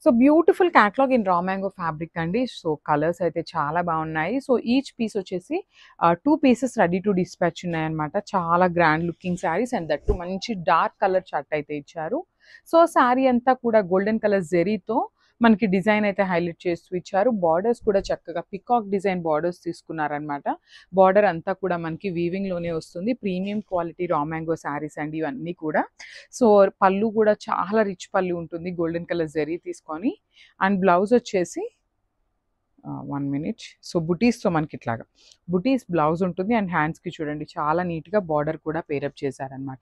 So beautiful catalogue in raw mango fabric అండి. So colours అయితే చాలా బాగున్నాయి. సో ఈచ్ పీస్ వచ్చేసి 2 పీసెస్ రెడీ టు డిస్పాచ్ ఉన్నాయన్నమాట. చాలా grand looking saris and that మంచి డార్క్ కలర్ చార్ట్ అయితే ఇచ్చారు. సో శారీ అంతా కూడా గోల్డెన్ కలర్ జెరీతో మనకి డిజైన్ అయితే హైలైట్ చేస్తూ ఇచ్చారు. బార్డర్స్ కూడా చక్కగా పికాక్ డిజైన్ బార్డర్స్ తీసుకున్నారనమాట. బార్డర్ అంతా కూడా మనకి వీవింగ్ లోనే వస్తుంది. Premium quality raw mango saris అండి ఇవన్నీ కూడా. సో పళ్ళు కూడా చాలా రిచ్ పళ్ళు ఉంటుంది గోల్డెన్ కలర్ జెరీ తీసుకొని. అండ్ బ్లౌజ్ వచ్చేసి 1 మినిట్. సో బుటీస్తో మనకి ఇట్లాగా బుటీస్ బ్లౌజ్ ఉంటుంది అండ్ హ్యాండ్స్కి చూడండి చాలా నీట్గా బార్డర్ కూడా పేరప్ చేశారనమాట.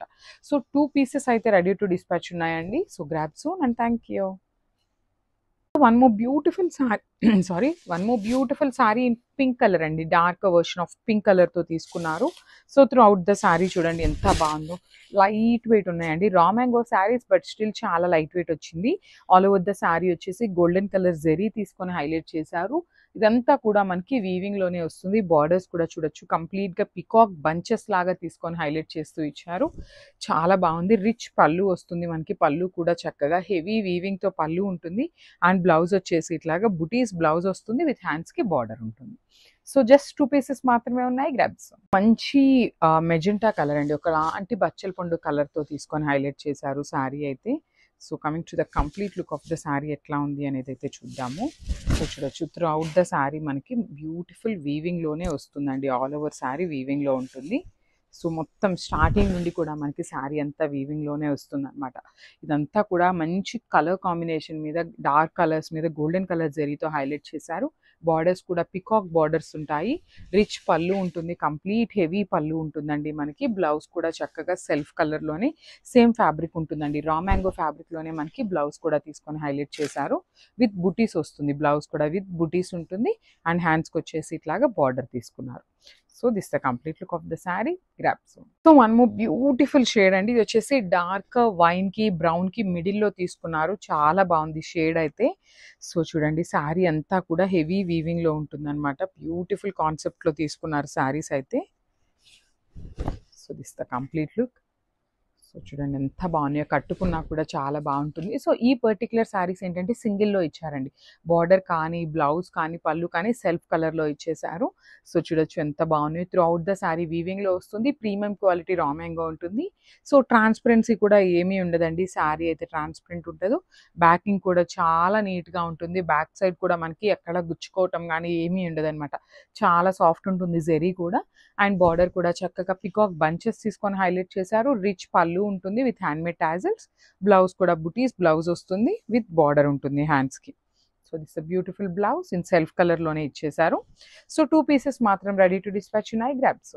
సో 2 పీసెస్ అయితే రెడీ టు డిస్పాచ్ ఉన్నాయండి. So grab soon and thank you. One more beautiful sorry one more beautiful sorry in pink colour అండి. డార్క్ వర్షన్ ఆఫ్ పింక్ కలర్తో తీసుకున్నారు. So through out the sari చూడండి ఎంత బాగుందో. Light weight ఉన్నాయండి raw mango saris, but still చాలా light weight వచ్చింది. All over the sari వచ్చేసి గోల్డెన్ కలర్ జెరీ తీసుకొని హైలైట్ చేశారు. ఇదంతా కూడా మనకి వీవింగ్ లోనే వస్తుంది. బార్డర్స్ కూడా చూడొచ్చు కంప్లీట్ గా పికాక్ బంచెస్ లాగా తీసుకొని హైలైట్ చేస్తూ ఇచ్చారు. చాలా బాగుంది. రిచ్ పళ్ళు వస్తుంది మనకి. పళ్ళు కూడా చక్కగా హెవీ వీవింగ్ తో పళ్ళు ఉంటుంది. అండ్ బ్లౌజ్ వచ్చేసి ఇట్లాగా బుటీస్ బ్లౌజ్ వస్తుంది విత్ హ్యాండ్స్ కి బార్డర్ ఉంటుంది. సో జస్ట్ 2 పీసెస్ మాత్రమే ఉన్నాయి. గ్రాబ్స్. మంచి మెజెంటా కలర్ అండి. ఒక లాంటి బచ్చల పండు కలర్ తో తీసుకొని హైలైట్ చేశారు శారీ అయితే. So coming to the complete look of the sari ఎట్లా ఉంది అనేది అయితే చూద్దాము. సో చూడొచ్చు త్రూ అవుట్ ద శారీ మనకి బ్యూటిఫుల్ వీవింగ్ లోనే వస్తుందండి. ఆల్ ఓవర్ శారీ వీవింగ్ లో ఉంటుంది. సో మొత్తం స్టార్టింగ్ నుండి కూడా మనకి శారీ అంతా వీవింగ్ లోనే వస్తుంది అనమాట. ఇదంతా కూడా మంచి కలర్ కాంబినేషన్ మీద డార్క్ కలర్స్ మీద గోల్డెన్ కలర్ జరీతో హైలైట్ చేశారు. బార్డర్స్ కూడా పికాక్ బార్డర్స్ ఉంటాయి. రిచ్ పళ్ళు ఉంటుంది. కంప్లీట్ హెవీ పళ్ళు ఉంటుందండి మనకి. బ్లౌజ్ కూడా చక్కగా సెల్ఫ్ కలర్ లోనే సేమ్ ఫ్యాబ్రిక్ ఉంటుందండి. రా మ్యాంగో ఫ్యాబ్రిక్ లోనే మనకి బ్లౌజ్ కూడా తీసుకొని హైలైట్ చేశారు. విత్ బుటీస్ వస్తుంది. బ్లౌజ్ కూడా విత్ బుటీస్ ఉంటుంది. అండ్ హ్యాండ్స్కి వచ్చేసి ఇట్లాగా బార్డర్ తీసుకున్నారు. So this the complete look of the sari. Grabs. So one more beautiful shade అండి. ఇది వచ్చేసి డార్క్ వైన్ కి బ్రౌన్ కి మిడిల్ లో తీసుకున్నారు. చాలా బాగుంది షేడ్ అయితే. సో చూడండి శారీ అంతా కూడా హెవీ వీవింగ్ లో ఉంటుంది అనమాట. బ్యూటిఫుల్ కాన్సెప్ట్ లో తీసుకున్నారు శారీస్ అయితే. So this the complete look. So చూడండి ఎంత బాగున్నాయో. కట్టుకున్నా కూడా చాలా బాగుంటుంది. సో ఈ పర్టికులర్ శారీస్ ఏంటంటే సింగిల్లో ఇచ్చారండి. బార్డర్ కానీ బ్లౌజ్ కానీ పళ్ళు కానీ సెల్ఫ్ కలర్లో ఇచ్చేసారు. సో చూడొచ్చు ఎంత బాగున్నాయో. త్రూ అవుట్ ద శారీ వీవింగ్లో వస్తుంది. ప్రీమియం క్వాలిటీ రా మ్యాంగో ఉంటుంది. సో ట్రాన్స్పరెన్సీ కూడా ఏమీ ఉండదండి. శారీ అయితే ట్రాన్స్పరెంట్ ఉండదు. బ్యాకింగ్ కూడా చాలా నీట్గా ఉంటుంది. బ్యాక్ సైడ్ కూడా మనకి ఎక్కడ గుచ్చుకోవటం కానీ ఏమీ ఉండదన్నమాట. చాలా సాఫ్ట్ ఉంటుంది జెరీ కూడా. అండ్ బార్డర్ కూడా చక్కగా పికాక్ బంచెస్ తీసుకొని హైలైట్ చేశారు. రిచ్ పళ్ళు ఉంటుంది విత్ హ్యాండ్మేడ్ టాజల్స్. బ్లౌజ్ కూడా బుటీస్ బ్లౌజ్ వస్తుంది విత్ బార్డర్ ఉంటుంది హ్యాండ్స్ కి. So this beautiful blouse in self colour లోనే ఇచ్చేసారు. సో 2 పీసెస్ మాత్రం రెడీ టు డిస్పాచ్ ఉన్నాయి. గ్రాబ్స్.